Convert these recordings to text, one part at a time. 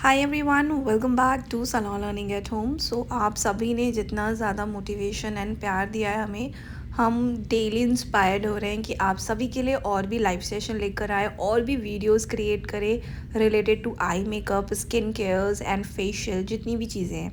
Hi everyone, welcome back to salon learning at home. So आप सभी ने जितना ज़्यादा मोटिवेशन एंड प्यार दिया है हमें, हम डेली इंस्पायर्ड हो रहे हैं कि आप सभी के लिए और भी लाइव सेशन लेकर आए और भी वीडियोस क्रिएट करें related to eye makeup, skin cares and facial, जितनी भी चीज़ें हैं।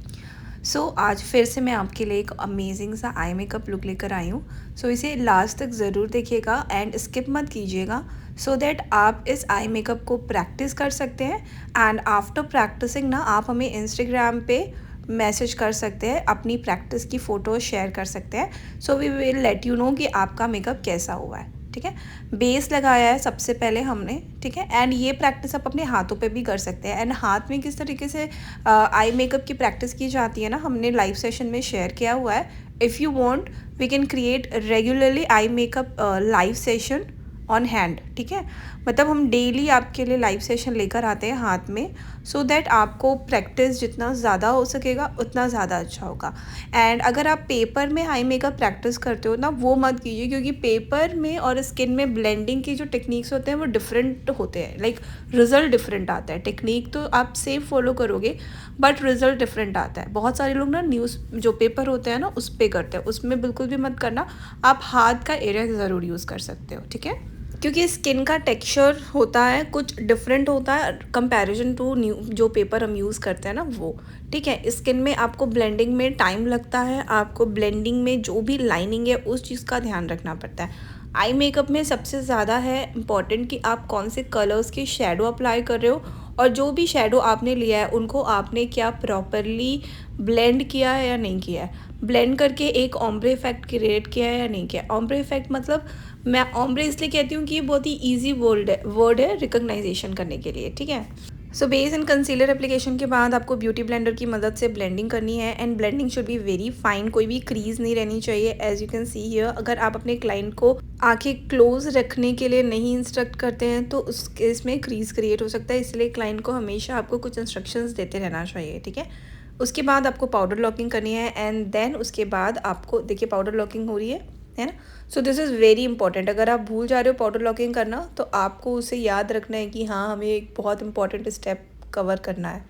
आज फिर से मैं आपके लिए एक अमेजिंग सा आई मेकअप लुक लेकर आई हूँ। इसे लास्ट तक ज़रूर देखिएगा एंड स्किप मत कीजिएगा, सो दैट आप इस आई मेकअप को प्रैक्टिस कर सकते हैं। एंड आफ्टर प्रैक्टिसिंग ना, आप हमें इंस्टाग्राम पे मैसेज कर सकते हैं, अपनी प्रैक्टिस की फ़ोटो शेयर कर सकते हैं। We will let you know कि आपका मेकअप कैसा हुआ है। ठीक है, बेस लगाया है सबसे पहले हमने। ठीक है, एंड ये प्रैक्टिस आप अपने हाथों पे भी कर सकते हैं। एंड हाथ में किस तरीके से आई मेकअप की प्रैक्टिस की जाती है ना, हमने लाइव सेशन में शेयर किया हुआ है। If you want, we can create regularly eye makeup live session on hand. ठीक है, मतलब हम डेली आपके लिए लाइव सेशन लेकर आते हैं हाथ में, सो दैट आपको प्रैक्टिस जितना ज़्यादा हो सकेगा उतना ज़्यादा अच्छा होगा। एंड अगर आप पेपर में आई मेकअप प्रैक्टिस करते हो ना, वो मत कीजिए, क्योंकि पेपर में और स्किन में ब्लेंडिंग की जो टेक्निक्स होते हैं वो डिफरेंट होते हैं। लाइक रिजल्ट डिफरेंट आता है। टेक्निक तो आप सेम फॉलो करोगे बट रिजल्ट डिफरेंट आता है। बहुत सारे लोग ना न्यूज़ जो पेपर होते हैं ना उस पर करते हैं, उसमें बिल्कुल भी मत करना। आप हाथ का एरिया ज़रूर यूज़ कर सकते हो। ठीक है, क्योंकि स्किन का टेक्सचर होता है कुछ डिफरेंट होता है कंपैरिजन टू न्यू जो पेपर हम यूज़ करते हैं ना वो। ठीक है, स्किन में आपको ब्लेंडिंग में टाइम लगता है, आपको ब्लेंडिंग में जो भी लाइनिंग है उस चीज़ का ध्यान रखना पड़ता है। आई मेकअप में सबसे ज़्यादा है इम्पॉर्टेंट कि आप कौन से कलर्स की शेडो अप्लाई कर रहे हो, और जो भी शेडो आपने लिया है उनको आपने क्या प्रॉपरली ब्लेंड किया है या नहीं किया है। ब्लेंड करके एक ऑम्ब्रे इफेक्ट क्रिएट किया है या नहीं किया। ऑम्ब्रे इफेक्ट मतलब, मैं ऑम्ब्रे इसलिए कहती हूँ कि ये बहुत ही ईजी वर्ड है रिकग्नाइजेशन करने के लिए। ठीक है, बेस एंड कंसीलर एप्लीकेशन के बाद आपको ब्यूटी ब्लेंडर की मदद से ब्लेंडिंग करनी है। And blending should be very fine, कोई भी क्रीज नहीं रहनी चाहिए। As you can see here, अगर आप अपने क्लाइंट को आंखें क्लोज रखने के लिए नहीं इंस्ट्रक्ट करते हैं तो उस केस में क्रीज क्रिएट हो सकता है, इसलिए क्लाइंट को हमेशा आपको कुछ इंस्ट्रक्शंस देते रहना चाहिए। ठीक है, उसके बाद आपको पाउडर लॉकिंग करनी है। एंड देन उसके बाद आपको देखिए पाउडर लॉकिंग हो रही है ना। This is very important. अगर आप भूल जा रहे हो पाउडर लॉकिंग करना, तो आपको उसे याद रखना है कि हाँ, हमें एक बहुत इंपॉर्टेंट स्टेप कवर करना है।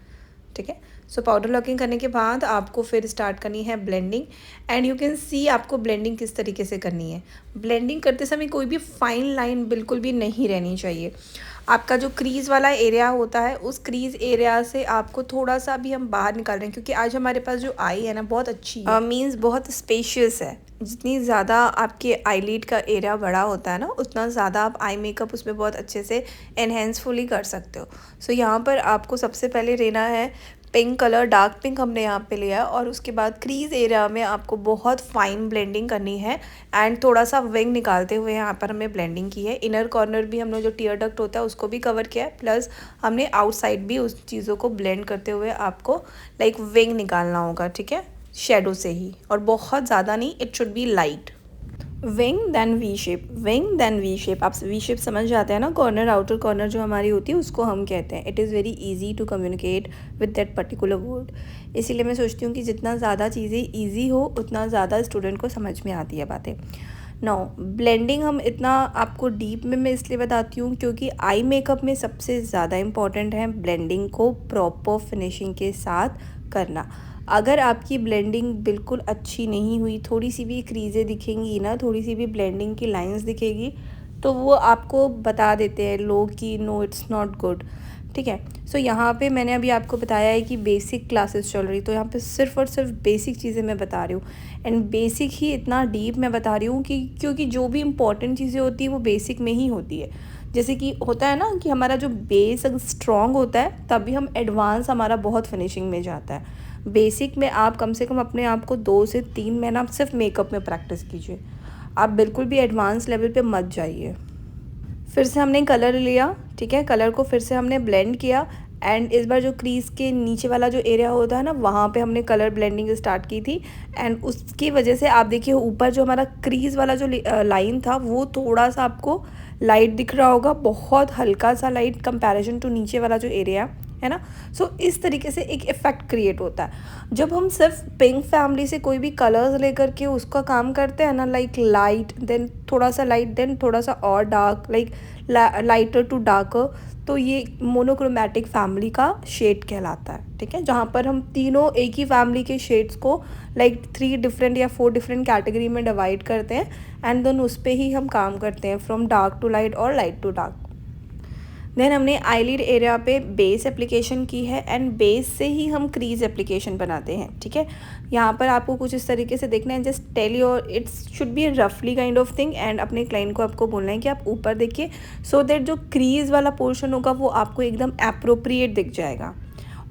ठीक है, पाउडर लॉकिंग करने के बाद आपको फिर स्टार्ट करनी है ब्लेंडिंग। एंड यू कैन सी आपको ब्लेंडिंग किस तरीके से करनी है। ब्लेंडिंग करते समय कोई भी फाइन लाइन बिल्कुल भी नहीं रहनी चाहिए। आपका जो क्रीज़ वाला एरिया होता है, उस क्रीज़ एरिया से आपको थोड़ा सा भी हम बाहर निकाल रहे हैं, क्योंकि आज हमारे पास जो आई है ना बहुत अच्छी है, मीन्स बहुत स्पेशियस है। जितनी ज़्यादा आपके आईलिड का एरिया बड़ा होता है ना, उतना ज़्यादा आप आई मेकअप उसमें बहुत अच्छे से एनहेंसफुली कर सकते हो। यहाँ पर आपको सबसे पहले लेना है पिंक कलर, डार्क पिंक हमने यहाँ पे लिया है, और उसके बाद क्रीज़ एरिया में आपको बहुत फाइन ब्लेंडिंग करनी है। एंड थोड़ा सा विंग निकालते हुए यहाँ पर हमने ब्लेंडिंग की है। इनर कॉर्नर भी हमने जो टीयर डक्ट होता है उसको भी कवर किया है, प्लस हमने आउटसाइड भी उस चीज़ों को ब्लेंड करते हुए आपको लाइक विंग निकालना होगा। ठीक है, शेडो से ही, और बहुत ज़्यादा नहीं, it should be light. Wing then V shape, wing then V shape. आप वी शेप समझ जाते हैं ना, कॉर्नर आउटर कॉर्नर जो हमारी होती है उसको हम कहते हैं। It is very easy to communicate with that particular word. इसीलिए मैं सोचती हूँ कि जितना ज़्यादा चीज़ें ईजी हो उतना ज़्यादा स्टूडेंट को समझ में आती है बातें। नो ब्लेंडिंग हम इतना आपको डीप में मैं इसलिए बताती हूँ क्योंकि आई मेकअप में सबसे ज़्यादा इम्पॉर्टेंट है ब्लेंडिंग को प्रॉपर फिनिशिंग के साथ करना। अगर आपकी ब्लेंडिंग बिल्कुल अच्छी नहीं हुई, थोड़ी सी भी क्रीज़ें दिखेंगी ना, थोड़ी सी भी ब्लेंडिंग की लाइंस दिखेगी, तो वो आपको बता देते हैं लोग कि नो इट्स नॉट गुड। ठीक है, यहाँ पे मैंने अभी आपको बताया है कि बेसिक क्लासेस चल रही, तो यहाँ पे सिर्फ और सिर्फ बेसिक चीज़ें मैं बता रही हूँ। एंड बेसिक ही इतना डीप मैं बता रही हूँ कि क्योंकि जो भी इम्पोर्टेंट चीज़ें होती है वो बेसिक में ही होती है। जैसे कि होता है ना कि हमारा जो बेस अगर स्ट्रॉन्ग होता है तभी हम एडवांस हमारा बहुत फिनिशिंग में जाता है। बेसिक में आप कम से कम अपने आप को 2 से 3 महीना सिर्फ मेकअप में प्रैक्टिस कीजिए, आप बिल्कुल भी एडवांस लेवल पे मत जाइए। फिर से हमने कलर लिया। ठीक है, कलर को फिर से हमने ब्लेंड किया। एंड इस बार जो क्रीज़ के नीचे वाला जो एरिया होता है ना, वहाँ पे हमने कलर ब्लेंडिंग स्टार्ट की थी। एंड उसकी वजह से आप देखिए ऊपर जो हमारा क्रीज़ वाला जो लाइन था वो थोड़ा सा आपको लाइट दिख रहा होगा, बहुत हल्का सा लाइट कंपैरिजन टू नीचे वाला जो एरिया है ना। इस तरीके से एक इफ़ेक्ट क्रिएट होता है जब हम सिर्फ पिंक फैमिली से कोई भी कलर्स लेकर के उसका काम करते हैं ना, लाइक लाइट देन थोड़ा सा लाइट देन थोड़ा सा और dark, like lighter to darker, तो ये मोनोक्रोमैटिक फैमिली का शेड कहलाता है, ठीक है, जहाँ पर हम तीनों एक ही फैमिली के शेड्स को लाइक 3 डिफरेंट या 4 डिफरेंट कैटेगरी में डिवाइड करते हैं एंड देन उस पर ही हम काम करते हैं, फ्रॉम डार्क टू लाइट और लाइट टू डार्क। देन हमने आईलिड एरिया पे बेस एप्लीकेशन की है एंड बेस से ही हम क्रीज एप्लीकेशन बनाते हैं, ठीक है। यहाँ पर आपको कुछ इस तरीके से देखना है, just tell your it's should be a रफली काइंड ऑफ थिंग एंड अपने क्लाइंट को आपको बोलना है कि आप ऊपर देखिए, सो दैट जो क्रीज वाला पोर्शन होगा वो आपको एकदम एप्रोप्रिएट दिख जाएगा।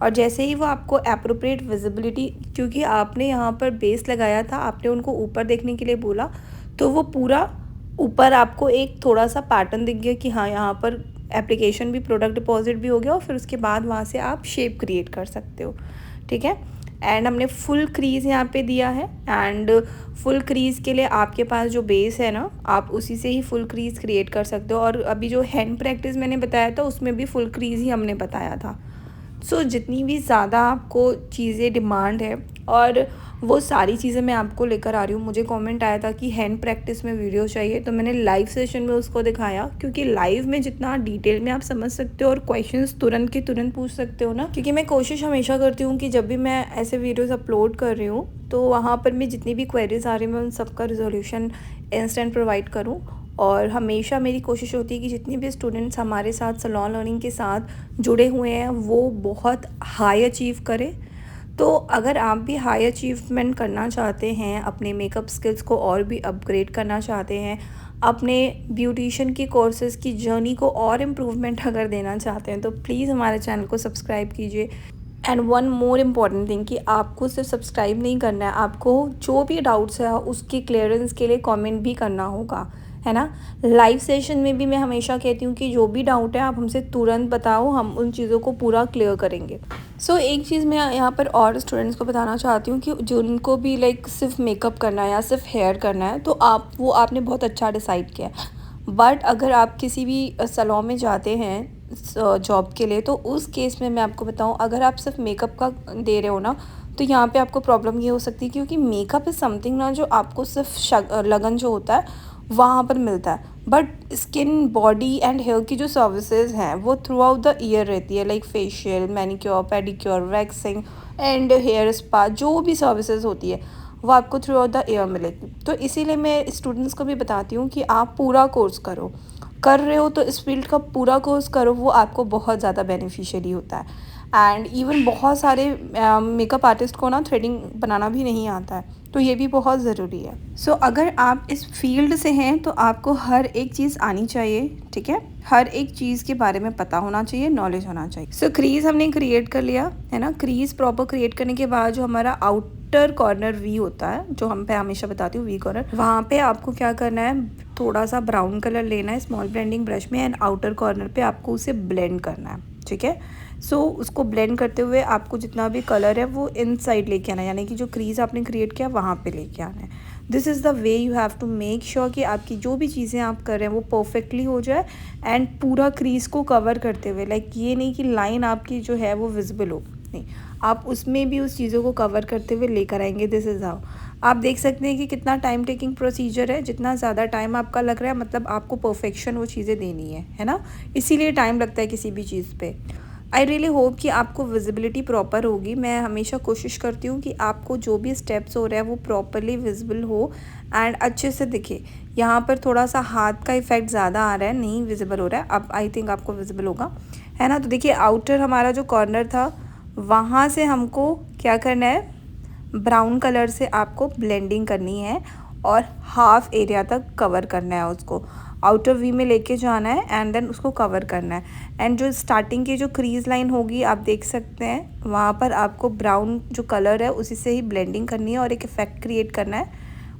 और जैसे ही वो आपको एप्रोप्रिएट विजिबिलिटी, क्योंकि आपने यहाँ पर बेस लगाया था, आपने उनको ऊपर देखने के लिए बोला, तो वो पूरा ऊपर आपको एक थोड़ा सा पैटर्न दिख गया कि हाँ यहाँ पर एप्लीकेशन भी, प्रोडक्ट डिपॉजिट भी हो गया, और फिर उसके बाद वहाँ से आप शेप क्रिएट कर सकते हो, ठीक है। एंड हमने फुल क्रीज़ यहाँ पे दिया है एंड फुल क्रीज़ के लिए आपके पास जो बेस है ना, आप उसी से ही फुल क्रीज़ क्रिएट कर सकते हो। और अभी जो हैंड प्रैक्टिस मैंने बताया था उसमें भी फुल क्रीज़ ही हमने बताया था। सो जितनी भी ज़्यादा आपको चीज़ें डिमांड है और वो सारी चीज़ें मैं आपको लेकर आ रही हूँ। मुझे कमेंट आया था कि हैंड प्रैक्टिस में वीडियो चाहिए, तो मैंने लाइव सेशन में उसको दिखाया, क्योंकि लाइव में जितना डिटेल में आप समझ सकते हो और क्वेश्चंस तुरंत के तुरंत पूछ सकते हो ना, क्योंकि मैं कोशिश हमेशा करती हूँ कि जब भी मैं ऐसे वीडियोज़ अपलोड कर रही हूँ तो वहाँ पर मैं जितनी भी क्वेरीज आ रही हैं मैं उन सबका रिजोल्यूशन इंस्टेंट प्रोवाइड करूँ। और हमेशा मेरी कोशिश होती है कि जितने भी स्टूडेंट्स हमारे साथ सलोन लर्निंग के साथ जुड़े हुए हैं वो बहुत हाई अचीव करें। तो अगर आप भी हाई अचीवमेंट करना चाहते हैं, अपने मेकअप स्किल्स को और भी अपग्रेड करना चाहते हैं, अपने ब्यूटिशियन की कोर्सेज़ की जर्नी को और इम्प्रूवमेंट अगर देना चाहते हैं, तो प्लीज़ हमारे चैनल को सब्सक्राइब कीजिए। And one more important thing कि आपको सिर्फ सब्सक्राइब नहीं करना है, आपको जो भी डाउट्स है उसकी क्लियरेंस के लिए कमेंट भी करना होगा, है ना। लाइव सेशन में भी मैं हमेशा कहती हूँ कि जो भी डाउट है आप हमसे तुरंत बताओ, हम उन चीज़ों को पूरा क्लियर करेंगे। सो एक चीज़ मैं यहाँ पर और स्टूडेंट्स को बताना चाहती हूँ कि जिनको भी लाइक सिर्फ मेकअप करना है या सिर्फ हेयर करना है, तो आपने बहुत अच्छा डिसाइड किया है। बट अगर आप किसी भी सैलून में जाते हैं जॉब के लिए, तो उस केस में मैं आपको बताऊँ, अगर आप सिर्फ मेकअप का दे रहे हो ना, तो यहाँ पे आपको प्रॉब्लम ये हो सकती है, क्योंकि मेकअप इज़ समथिंग ना जो आपको सिर्फ लगन जो होता है वहाँ पर मिलता है, but skin, body and hair की जो सर्विसेज हैं वो थ्रू आउट द ईयर रहती है, like facial, manicure, pedicure, waxing and hair spa, जो भी सर्विसेज होती है वो आपको थ्रू आउट द ईयर मिलेगी। तो इसीलिए मैं स्टूडेंट्स को भी बताती हूँ कि आप पूरा कोर्स कर रहे हो तो इस फील्ड का पूरा कोर्स करो, वो आपको बहुत ज़्यादा बेनिफिशियली होता है। एंड इवन बहुत सारे मेकअप आर्टिस्ट को ना थ्रेडिंग बनाना भी नहीं आता है, तो ये भी बहुत ज़रूरी है। सो अगर आप इस फील्ड से हैं तो आपको हर एक चीज़ आनी चाहिए, ठीक है, हर एक चीज़ के बारे में पता होना चाहिए, नॉलेज होना चाहिए। सो क्रीज़ हमने क्रिएट कर लिया है ना। क्रीज़ प्रॉपर क्रिएट करने के बाद जो हमारा आउटर कॉर्नर वी होता है, जो हम पे हमेशा बताती हूँ वी कॉर्नर, वहाँ पे आपको क्या करना है, थोड़ा सा ब्राउन कलर लेना है स्मॉल ब्लेंडिंग ब्रश में एंड आउटर कॉर्नर पे आपको उसे ब्लेंड करना है, ठीक है। सो उसको ब्लेंड करते हुए आपको जितना भी कलर है वो इनसाइड लेके आना है, यानी कि जो क्रीज़ आपने क्रिएट किया वहाँ पे लेके आना है। This is the way you have to make sure कि आपकी जो भी चीज़ें आप कर रहे हैं वो परफेक्टली हो जाए एंड पूरा क्रीज़ को कवर करते हुए, लाइक ये नहीं कि लाइन आपकी जो है वो विजिबल हो, नहीं, आप उसमें भी उस चीज़ों को कवर करते हुए लेकर आएंगे। This is how. आप देख सकते हैं कि कितना टाइम टेकिंग प्रोसीजर है, जितना ज़्यादा टाइम आपका लग रहा है मतलब आपको परफेक्शन वो चीज़ें देनी है ना, इसीलिए टाइम लगता है किसी भी चीज़ पे। आई रियली होप कि आपको विजिबिलिटी प्रॉपर होगी। मैं हमेशा कोशिश करती हूँ कि आपको जो भी स्टेप्स हो रहा है वो प्रॉपरली विजिबल हो एंड अच्छे से दिखे। यहाँ पर थोड़ा सा हाथ का इफ़ेक्ट ज़्यादा आ रहा है, नहीं विजिबल हो रहा है, अब आई थिंक आपको विजिबल होगा, है ना। तो देखिए आउटर हमारा जो कॉर्नर था वहाँ से हमको क्या करना है, ब्राउन कलर से आपको ब्लेंडिंग करनी है और हाफ एरिया तक कवर करना है, उसको आउटर वी में लेके जाना है एंड देन उसको कवर करना है। एंड जो स्टार्टिंग की जो क्रीज लाइन होगी आप देख सकते हैं, वहाँ पर आपको ब्राउन जो कलर है उसी से ही ब्लेंडिंग करनी है और एक इफ़ेक्ट क्रिएट करना है,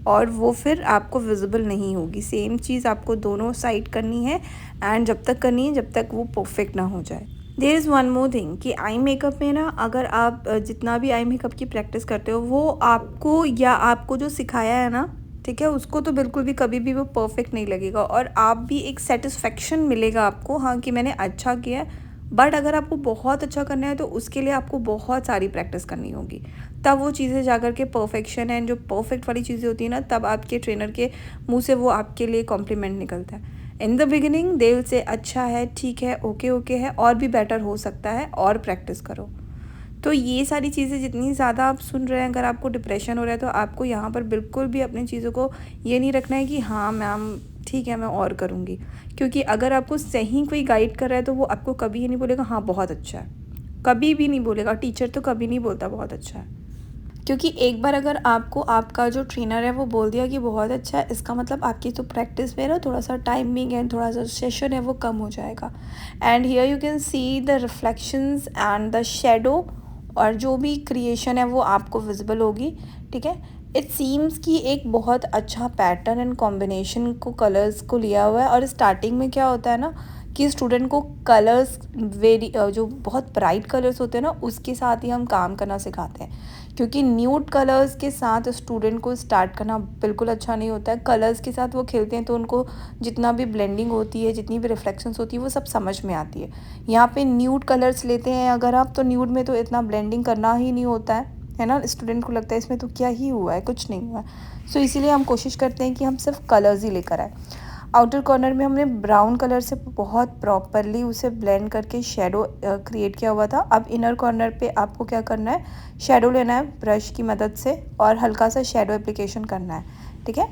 और वो फिर आपको विजिबल नहीं होगी। सेम चीज़ आपको दोनों साइड करनी है एंड जब तक करनी है जब तक वो परफेक्ट ना हो जाए। There is one more thing कि आई मेकअप में ना, अगर आप जितना भी आई मेकअप की प्रैक्टिस करते हो वो आपको जो सिखाया है ना, ठीक है, उसको तो बिल्कुल भी कभी भी वो परफेक्ट नहीं लगेगा और आप भी एक सेटिस्फेक्शन मिलेगा आपको, हाँ, कि मैंने अच्छा किया है। बट अगर आपको बहुत अच्छा करना है तो उसके लिए आपको बहुत सारी प्रैक्टिस करनी होगी, तब वो चीज़ें जाकर के परफेक्शन एंड जो परफेक्ट वाली चीज़ें होती है ना, तब आपके ट्रेनर के मुंह से वो आपके लिए कॉम्प्लीमेंट निकलता है। In the beginning they will say अच्छा है, ठीक है, ओके ओके है, और भी बेटर हो सकता है, और प्रैक्टिस करो। तो ये सारी चीज़ें जितनी ज़्यादा आप सुन रहे हैं, अगर आपको डिप्रेशन हो रहा है तो आपको यहाँ पर बिल्कुल भी अपनी चीज़ों को ये नहीं रखना है कि हाँ मैम ठीक है मैं और करूँगी, क्योंकि अगर आपको सही कोई गाइड कर रहा है तो वो आपको कभी ये नहीं बोलेगा हाँ बहुत अच्छा है, कभी भी नहीं बोलेगा। टीचर तो कभी नहीं बोलता बहुत अच्छा है, क्योंकि एक बार अगर आपको आपका जो ट्रेनर है वो बोल दिया कि बहुत अच्छा है, इसका मतलब आपकी तो प्रैक्टिस में ना थोड़ा सा टाइमिंग एंड थोड़ा सा सेशन है वो कम हो जाएगा। And here you can see the reflections and the shadow, और जो भी क्रिएशन है वो आपको विजिबल होगी। ठीक है, इट सीम्स कि एक बहुत अच्छा पैटर्न एंड कॉम्बिनेशन को कलर्स को लिया हुआ है। और स्टार्टिंग में क्या होता है ना कि स्टूडेंट को कलर्स जो बहुत ब्राइट कलर्स होते हैं ना उसके साथ ही हम काम करना सिखाते हैं, क्योंकि न्यूड कलर्स के साथ स्टूडेंट को स्टार्ट करना बिल्कुल अच्छा नहीं होता है। कलर्स के साथ वो खेलते हैं तो उनको जितना भी ब्लेंडिंग होती है, जितनी भी रिफ्लेक्शंस होती है वो सब समझ में आती है। यहाँ पे न्यूड कलर्स लेते हैं अगर आप, तो न्यूड में तो इतना ब्लेंडिंग करना ही नहीं होता है ना। स्टूडेंट को लगता है इसमें तो क्या ही हुआ है, कुछ नहीं हुआ है। सो इसीलिए हम कोशिश करते हैं कि हम सिर्फ कलर्स ही लेकर आए। आउटर कॉर्नर में हमने ब्राउन कलर से बहुत प्रॉपरली उसे ब्लेंड करके शेडो क्रिएट किया हुआ था। अब इनर कॉर्नर पे आपको क्या करना है, शेडो लेना है ब्रश की मदद से और हल्का सा शेडो एप्लीकेशन करना है। ठीक है,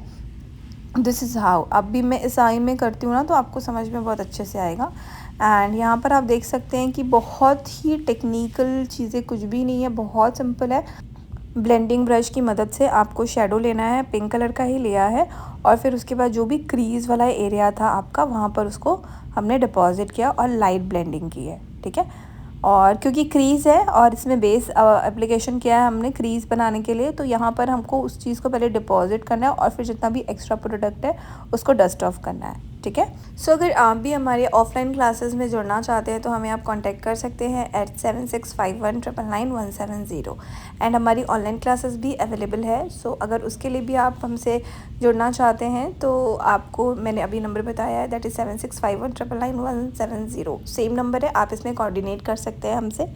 दिस इज़ हाउ। अब भी मैं इस आई में करती हूँ ना तो आपको समझ में बहुत अच्छे से आएगा। एंड यहाँ पर आप देख सकते हैं कि बहुत ही टेक्निकल चीज़ें कुछ भी नहीं है, बहुत सिंपल है। ब्लेंडिंग ब्रश की मदद से आपको शेडो लेना है, पिंक कलर का ही लिया है, और फिर उसके बाद जो भी क्रीज़ वाला एरिया था आपका वहाँ पर उसको हमने डिपॉजिट किया और लाइट ब्लेंडिंग की है। ठीक है, और क्योंकि क्रीज़ है और इसमें बेस एप्लीकेशन किया है हमने क्रीज़ बनाने के लिए, तो यहाँ पर हमको उस चीज़ को पहले डिपॉजिट करना है और फिर जितना भी एक्स्ट्रा प्रोडक्ट है उसको डस्ट ऑफ करना है। ठीक है, सो अगर आप भी हमारे ऑफलाइन क्लासेस में जुड़ना चाहते हैं तो हमें आप कांटेक्ट कर सकते हैं at 7651999170। एंड हमारी ऑनलाइन क्लासेस भी अवेलेबल है। सो अगर उसके लिए भी आप हमसे जुड़ना चाहते हैं तो आपको मैंने अभी नंबर बताया है, दैट इज़ 7651999170। सेम नंबर है, आप इसमें कोऑर्डिनेट कर सकते हैं हमसे।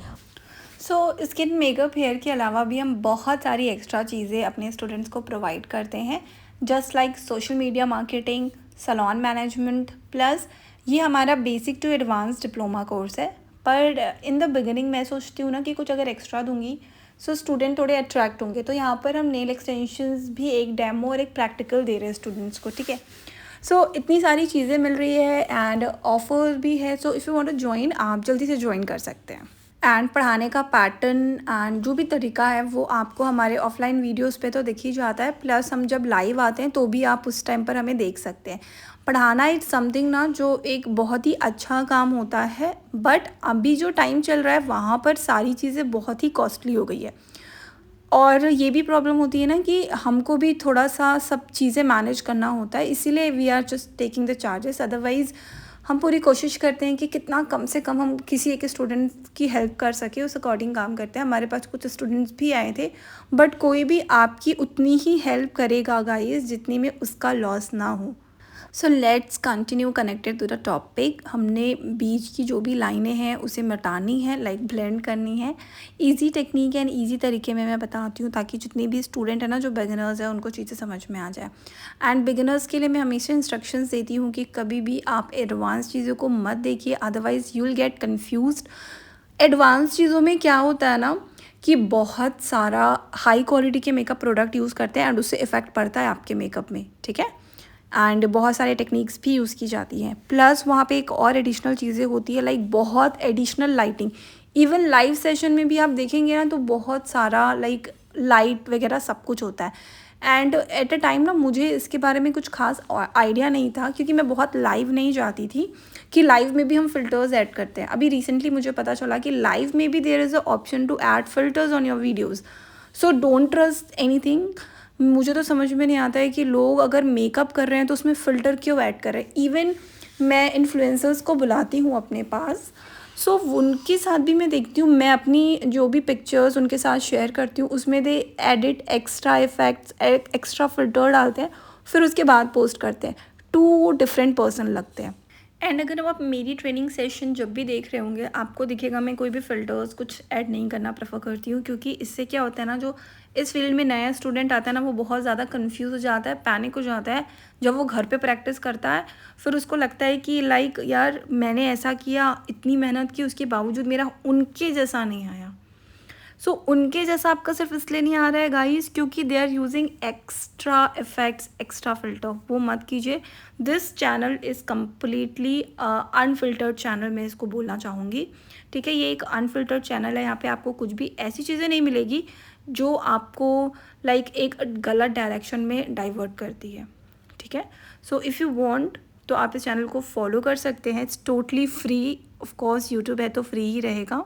सो स्किन मेकअप हेयर के अलावा भी हम बहुत सारी एक्स्ट्रा चीज़ें अपने स्टूडेंट्स को प्रोवाइड करते हैं, just like social media marketing, salon management, plus ये हमारा basic to advance diploma course है। पर इन द बिगिनिंग मैं सोचती हूँ ना कि कुछ अगर एक्स्ट्रा दूंगी सो स्टूडेंट थोड़े अट्रैक्ट होंगे, तो यहाँ पर हम नेल एक्सटेंशंस भी एक डेमो और एक प्रैक्टिकल दे रहे हैं स्टूडेंट्स को। ठीक है, सो इतनी सारी चीज़ें मिल रही है एंड ऑफर भी है। So if you want to join आप जल्दी से ज्वाइन कर सकते हैं। एंड पढ़ाने का पैटर्न एंड जो भी तरीका है वो आपको हमारे ऑफलाइन वीडियोस पे तो दिख ही जाता है, प्लस हम जब लाइव आते हैं तो भी आप उस टाइम पर हमें देख सकते हैं। पढ़ाना इट्स समथिंग ना जो एक बहुत ही अच्छा काम होता है, बट अभी जो टाइम चल रहा है वहाँ पर सारी चीज़ें बहुत ही कॉस्टली हो गई है। और ये भी प्रॉब्लम होती है ना कि हमको भी थोड़ा सा सब चीज़ें मैनेज करना होता है, इसीलिए we are just taking the charges. Otherwise हम पूरी कोशिश करते हैं कि कितना कम से कम हम किसी एक स्टूडेंट की हेल्प कर सके, उस अकॉर्डिंग काम करते हैं। हमारे पास कुछ स्टूडेंट्स भी आए थे, बट कोई भी आपकी उतनी ही हेल्प करेगा गाइस जितनी में उसका लॉस ना हो। So let's continue connected to the topic. हमने बीच की जो भी लाइनें हैं उसे मिटानी है, लाइक ब्लेंड करनी है। इजी टेक्निक एंड इजी तरीके में मैं बताती हूँ ताकि जितने भी स्टूडेंट है ना जो बिगिनर्स है उनको चीज़ें समझ में आ जाए। एंड बिगिनर्स के लिए मैं हमेशा इंस्ट्रक्शंस देती हूँ कि कभी भी आप एडवांस चीज़ों को मत देखिए, otherwise you will get confused. Advance चीज़ों में क्या होता है ना कि बहुत सारा हाई क्वालिटी के मेकअप प्रोडक्ट यूज़ करते हैं एंड उससे इफ़ेक्ट पड़ता है आपके मेकअप में। ठीक है, एंड बहुत सारे टेक्निक्स भी यूज़ की जाती हैं, प्लस वहाँ पे एक और एडिशनल चीज़ें होती है लाइक बहुत additional lighting. Even live session में भी आप देखेंगे ना तो बहुत सारा लाइक लाइट वगैरह सब कुछ होता है। एंड एट अ टाइम ना मुझे इसके बारे में कुछ खास आइडिया नहीं था, क्योंकि मैं बहुत लाइव नहीं जाती थी कि लाइव में भी हम फ़िल्टर्स ऐड करते हैं। अभी रिसेंटली मुझे पता चला कि लाइव में भी there is a option to add filters on your videos. So don't trust anything. मुझे तो समझ में नहीं आता है कि लोग अगर मेकअप कर रहे हैं तो उसमें फ़िल्टर क्यों ऐड कर रहे हैं। इवन मैं इन्फ्लुएंसर्स को बुलाती हूँ अपने पास, सो उनके साथ भी मैं देखती हूँ, मैं अपनी जो भी पिक्चर्स उनके साथ शेयर करती हूँ उसमें they add extra effects, extra filter डालते हैं, फिर उसके बाद पोस्ट करते हैं। टू डिफरेंट पर्सन लगते हैं। एंड अगर आप मेरी ट्रेनिंग सेशन जब भी देख रहे होंगे, आपको दिखेगा मैं कोई भी फ़िल्टर्स कुछ ऐड नहीं करना प्रेफर करती हूँ, क्योंकि इससे क्या होता है ना, जो इस फील्ड में नया स्टूडेंट आता है ना, वो बहुत ज़्यादा कंफ्यूज हो जाता है, पैनिक हो जाता है जब वो घर पे प्रैक्टिस करता है। फिर उसको लगता है कि लाइक यार मैंने ऐसा किया, इतनी मेहनत की, उसके बावजूद मेरा उनके जैसा नहीं आया। सो उनके जैसा आपका सिर्फ इसलिए नहीं आ रहा है गाइस क्योंकि they are using extra effects, extra filter. वो मत कीजिए। This channel is completely unfiltered channel, मैं इसको बोलना चाहूँगी। ठीक है, ये एक अनफिल्टर्ड चैनल है। यहाँ पे आपको कुछ भी ऐसी चीज़ें नहीं मिलेगी जो आपको लाइक एक गलत डायरेक्शन में डाइवर्ट करती है। ठीक है, सो इफ़ यू वांट तो आप इस चैनल को फॉलो कर सकते हैं। It's totally free, of course YouTube है तो फ्री ही रहेगा।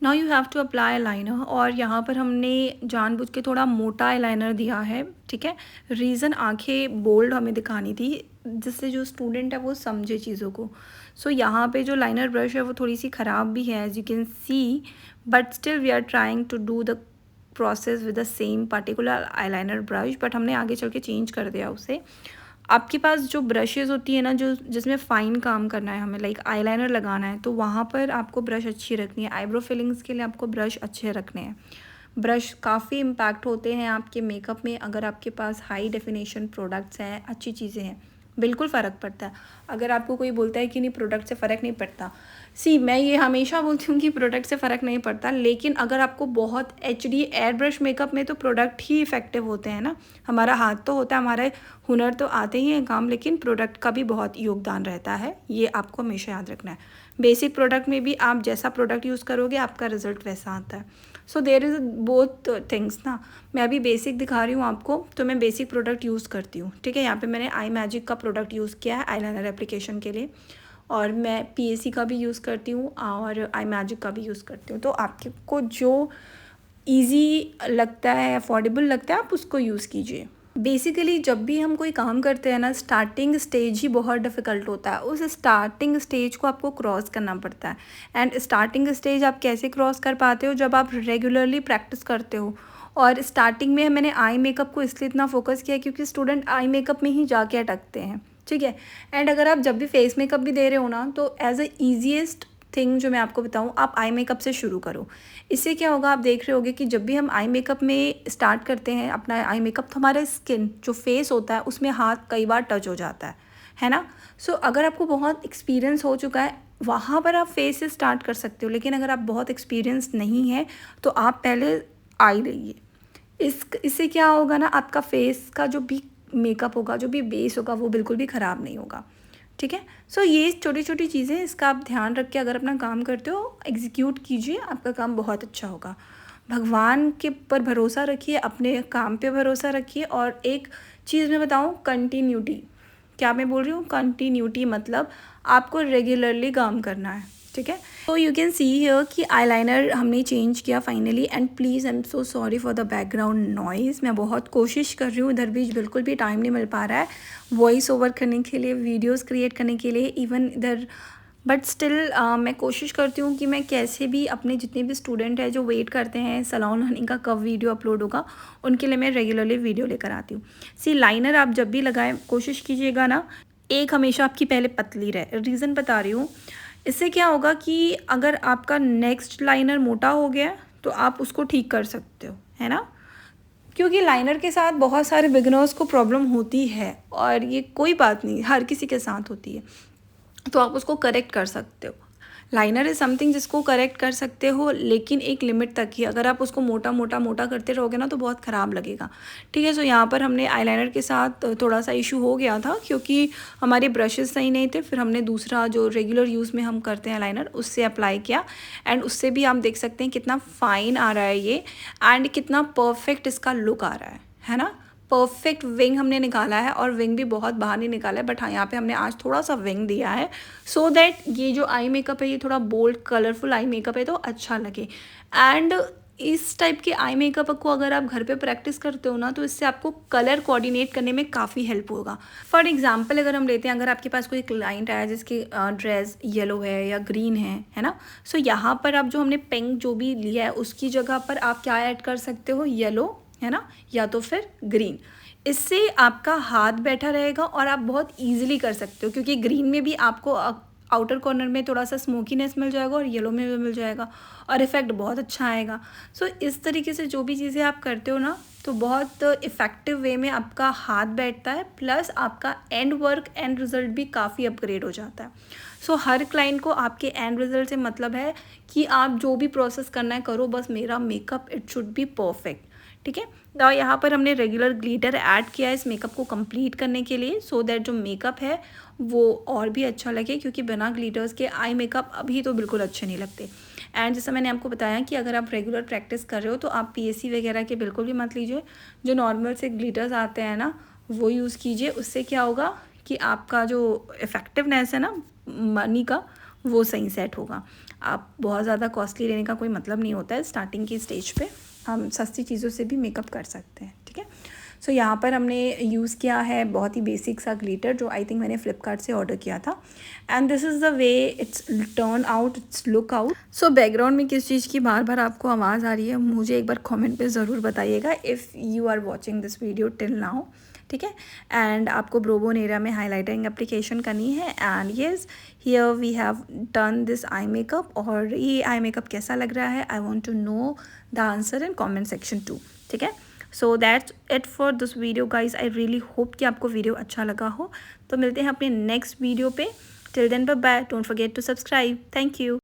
Now you have to apply eyeliner, और यहाँ पर हमने जानबूझ के थोड़ा मोटा आईलाइनर दिया है। ठीक है, रीज़न आंखें बोल्ड हमें दिखानी थी, जिससे जो स्टूडेंट है वो समझे चीज़ों को। सो यहाँ पे जो लाइनर ब्रश है वो थोड़ी सी ख़राब भी है, as you can see, but still we are trying to do the process with the same particular eyeliner brush, but हमने आगे चल के चेंज कर दिया उसे। आपके पास जो ब्रशेज़ होती है ना, जो जिसमें फ़ाइन काम करना है हमें, लाइक आईलाइनर लगाना है, तो वहाँ पर आपको ब्रश अच्छी रखनी है। आईब्रो फिलिंग्स के लिए आपको ब्रश अच्छे रखने हैं। ब्रश काफ़ी इम्पैक्ट होते हैं आपके मेकअप में। अगर आपके पास हाई डेफिनेशन प्रोडक्ट्स हैं, अच्छी चीज़ें हैं, बिल्कुल फ़र्क पड़ता है। अगर आपको कोई बोलता है कि नहीं प्रोडक्ट से फ़र्क नहीं पड़ता, मैं ये हमेशा बोलती हूँ कि प्रोडक्ट से फ़र्क नहीं पड़ता, लेकिन अगर आपको बहुत एचडी एयर ब्रश मेकअप में तो प्रोडक्ट ही इफ़ेक्टिव होते हैं ना। हमारा हाथ तो होता है, हमारे हुनर तो आते ही हैं काम, लेकिन प्रोडक्ट का भी बहुत योगदान रहता है, ये आपको हमेशा याद रखना है। बेसिक प्रोडक्ट में भी आप जैसा प्रोडक्ट यूज़ करोगे आपका रिज़ल्ट वैसा आता है। So there is both things ना। मैं अभी बेसिक दिखा रही हूँ आपको, तो मैं बेसिक प्रोडक्ट यूज़ करती हूँ। ठीक है, यहाँ पे मैंने आई मैजिक का प्रोडक्ट यूज़ किया है आईलाइनर एप्लीकेशन के लिए, और मैं पीएसी का भी यूज़ करती हूँ और आई मैजिक का भी यूज़ करती हूँ। तो आपको जो ईजी लगता है, अफोर्डेबल लगता है, आप उसको यूज़ कीजिए। बेसिकली जब भी हम कोई काम करते हैं ना, स्टार्टिंग स्टेज ही बहुत डिफ़िकल्ट होता है। उस स्टार्टिंग स्टेज को आपको क्रॉस करना पड़ता है। एंड स्टार्टिंग स्टेज आप कैसे क्रॉस कर पाते हो, जब आप रेगुलरली प्रैक्टिस करते हो। और स्टार्टिंग में मैंने आई मेकअप को इसलिए इतना फोकस किया क्योंकि स्टूडेंट आई मेकअप में ही जाके अटकते हैं। ठीक है, एंड अगर आप जब भी फेस मेकअप भी दे रहे हो ना, तो एज अ ईजीएस्ट थिंग जो मैं आपको बताऊँ, आप आई मेकअप से शुरू करो। इससे क्या होगा, आप देख रहे होगे कि जब भी हम आई मेकअप में स्टार्ट करते हैं अपना आई मेकअप, तो हमारा स्किन जो फेस होता है उसमें हाथ कई बार टच हो जाता है ना। सो अगर आपको बहुत एक्सपीरियंस हो चुका है, वहाँ पर आप फेस से स्टार्ट कर सकते हो, लेकिन अगर आप बहुत एक्सपीरियंस नहीं है तो आप पहले आई रहिए। इससे क्या होगा ना, आपका फेस का जो भी मेकअप होगा, जो भी बेस होगा, वो बिल्कुल भी ख़राब नहीं होगा। ठीक है, सो ये छोटी छोटी चीज़ें, इसका आप ध्यान रख के अगर अपना काम करते हो, एग्जीक्यूट कीजिए, आपका काम बहुत अच्छा होगा। भगवान के ऊपर भरोसा रखिए, अपने काम पे भरोसा रखिए। और एक चीज़ मैं बताऊँ, कंटिन्यूटी। क्या मैं बोल रही हूँ, कंटिन्यूटी मतलब आपको रेगुलरली काम करना है। ठीक है, तो यू कैन सी हियर कि आईलाइनर हमने चेंज किया finally. And please I am so sorry for the background noise. मैं बहुत कोशिश कर रही हूँ, इधर बीच बिल्कुल भी टाइम नहीं मिल पा रहा है वॉइस ओवर करने के लिए, वीडियोस क्रिएट करने के लिए, इवन इधर, बट स्टिल मैं कोशिश करती हूँ कि मैं कैसे भी अपने जितने भी स्टूडेंट हैं जो वेट करते हैं सलोन हनी का कब वीडियो अपलोड होगा, उनके लिए मैं रेगुलरली वीडियो लेकर आती हूँ। लाइनर आप जब भी लगाएं, कोशिश कीजिएगा ना, एक हमेशा आपकी पहले पतली रहे। रीज़न बता रही हूँ, इससे क्या होगा कि अगर आपका नेक्स्ट लाइनर मोटा हो गया तो आप उसको ठीक कर सकते हो, है ना। क्योंकि लाइनर के साथ बहुत सारे बिगिनर्स को प्रॉब्लम होती है, और ये कोई बात नहीं, हर किसी के साथ होती है, तो आप उसको करेक्ट कर सकते हो। लाइनर इज़ समथिंग जिसको करेक्ट कर सकते हो, लेकिन एक लिमिट तक ही। अगर आप उसको मोटा मोटा मोटा करते रहोगे ना, तो बहुत ख़राब लगेगा। ठीक है, सो यहाँ पर हमने आईलाइनर के साथ थोड़ा सा इशू हो गया था, क्योंकि हमारे ब्रशेस सही नहीं थे। फिर हमने दूसरा जो रेगुलर यूज़ में हम करते हैं लाइनर, उससे अप्लाई किया, एंड उससे भी आप देख सकते हैं कितना फ़ाइन आ रहा है ये, एंड कितना परफेक्ट इसका लुक आ रहा है ना। परफेक्ट विंग हमने निकाला है, और विंग भी बहुत बाहर नहीं निकाला है, बट हाँ यहाँ पे हमने आज थोड़ा सा विंग दिया है, सो दैट ये जो आई मेकअप है ये थोड़ा बोल्ड कलरफुल आई मेकअप है, तो अच्छा लगे। एंड इस टाइप के आई मेकअप को अगर आप घर पे प्रैक्टिस करते हो ना, तो इससे आपको कलर कोऑर्डिनेट करने में काफ़ी हेल्प होगा। फॉर एग्जांपल अगर हम लेते हैं, अगर आपके पास कोई क्लाइंट आया जिसकी ड्रेस येलो है या ग्रीन है ना, सो यहाँ पर आप जो हमने पिंक जो भी लिया है उसकी जगह पर आप क्या ऐड कर सकते हो, येलो, है ना, या तो फिर ग्रीन। इससे आपका हाथ बैठा रहेगा और आप बहुत ईजिली कर सकते हो, क्योंकि ग्रीन में भी आपको आउटर कॉर्नर में थोड़ा सा स्मोकीनेस मिल जाएगा और येलो में भी मिल जाएगा और इफ़ेक्ट बहुत अच्छा आएगा। सो इस तरीके से जो भी चीज़ें आप करते हो ना, तो बहुत इफ़ेक्टिव वे में आपका हाथ बैठता है, प्लस आपका एंड वर्क एंड रिज़ल्ट भी काफ़ी अपग्रेड हो जाता है। सो हर क्लाइंट को आपके एंड रिज़ल्ट से मतलब है कि आप जो भी प्रोसेस करना है करो, बस मेरा makeup it should be perfect. ठीक है, तो यहाँ पर हमने रेगुलर ग्लिटर ऐड किया है इस मेकअप को कंप्लीट करने के लिए, सो दैट जो मेकअप है वो और भी अच्छा लगे, क्योंकि बिना ग्लिटर्स के आई मेकअप अभी तो बिल्कुल अच्छे नहीं लगते। एंड जैसा मैंने आपको बताया कि अगर आप रेगुलर प्रैक्टिस कर रहे हो तो आप पीएससी वगैरह के बिल्कुल भी मत लीजिए। जो नॉर्मल से ग्लिटर्स आते हैं ना, वो यूज़ कीजिए। उससे क्या होगा कि आपका जो इफ़ेक्टिवनेस है ना मनी का, वो सही सेट होगा। आप बहुत ज़्यादा कॉस्टली लेने का कोई मतलब नहीं होता है। स्टार्टिंग की स्टेज पे हम सस्ती चीज़ों से भी मेकअप कर सकते हैं। ठीक है, सो यहाँ पर हमने यूज़ किया है बहुत ही बेसिक सा ग्लिटर, जो आई थिंक मैंने फ्लिपकार्ट से ऑर्डर किया था। And this is the way it's turn out, it's look out. So background में किस चीज़ की बार बार आपको आवाज़ आ रही है, मुझे एक बार कमेंट पे ज़रूर बताइएगा if you are watching this video till now. ठीक है, एंड आपको ब्रो बोन एरिया में हाईलाइटिंग एप्लीकेशन करनी है। And yes, here we have done this eye makeup. और ये आई मेकअप कैसा लग रहा है, I want to know the answer in comment section too. ठीक है, so that's it for this video guys. I really hope कि आपको वीडियो अच्छा लगा हो। तो मिलते हैं अपने नेक्स्ट वीडियो पे। Till then bye bye, don't forget to subscribe. Thank you.